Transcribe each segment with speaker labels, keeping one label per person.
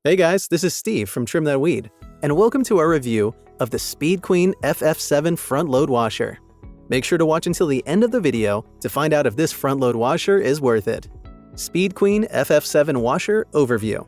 Speaker 1: Hey guys, this is Steve from Trim That Weed, and welcome to our review of the Speed Queen FF7 front load washer. Make sure to watch until the end of the video to find out if this front load washer is worth it. Speed Queen FF7 Washer Overview.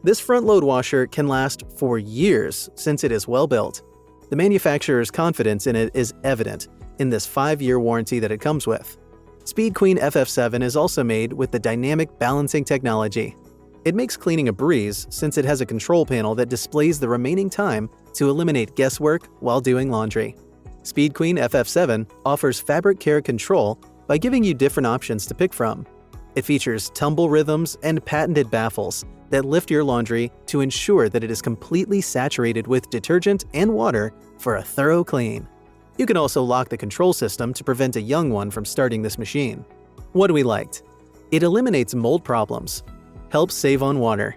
Speaker 1: This front load washer can last for years since it is well built. The manufacturer's confidence in it is evident in this 5-year warranty that it comes with. Speed Queen FF7 is also made with the dynamic balancing technology. It makes cleaning a breeze since it has a control panel that displays the remaining time to eliminate guesswork while doing laundry. Speed Queen FF7 offers fabric care control by giving you different options to pick from. It features tumble rhythms and patented baffles that lift your laundry to ensure that it is completely saturated with detergent and water for a thorough clean. You can also lock the control system to prevent a young one from starting this machine. What we liked: it eliminates mold problems, helps save on water,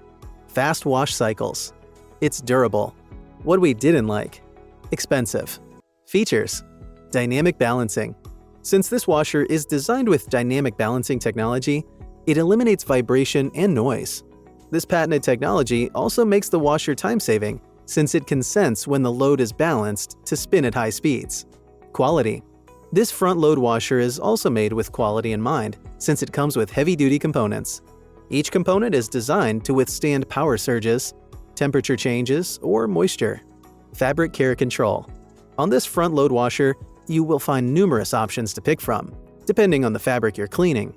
Speaker 1: fast wash cycles. It's durable. What we didn't like: expensive. Features: dynamic balancing. Since this washer is designed with dynamic balancing technology, it eliminates vibration and noise. This patented technology also makes the washer time-saving since it can sense when the load is balanced to spin at high speeds. Quality. This front load washer is also made with quality in mind since it comes with heavy-duty components. Each component is designed to withstand power surges, temperature changes, or moisture. Fabric care control. On this front load washer, you will find numerous options to pick from, depending on the fabric you're cleaning.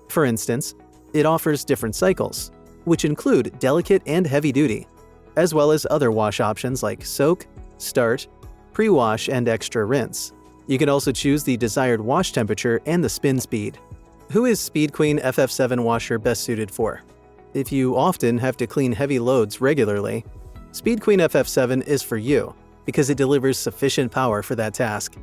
Speaker 1: For instance, it offers different cycles, which include delicate and heavy duty, as well as other wash options like soak, start, pre-wash, and extra rinse. You can also choose the desired wash temperature and the spin speed. Who is Speed Queen FF7 washer best suited for? If you often have to clean heavy loads regularly, Speed Queen FF7 is for you because it delivers sufficient power for that task.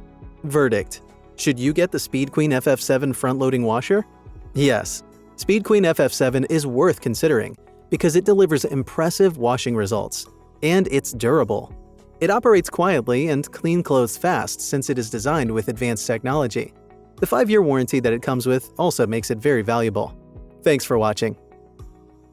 Speaker 1: Verdict: should you get the Speed Queen FF7 front-loading washer? Yes, Speed Queen FF7 is worth considering because it delivers impressive washing results, and it's durable. It operates quietly and clean clothes fast since it is designed with advanced technology. The 5-year warranty that it comes with also makes it very valuable. Thanks for watching.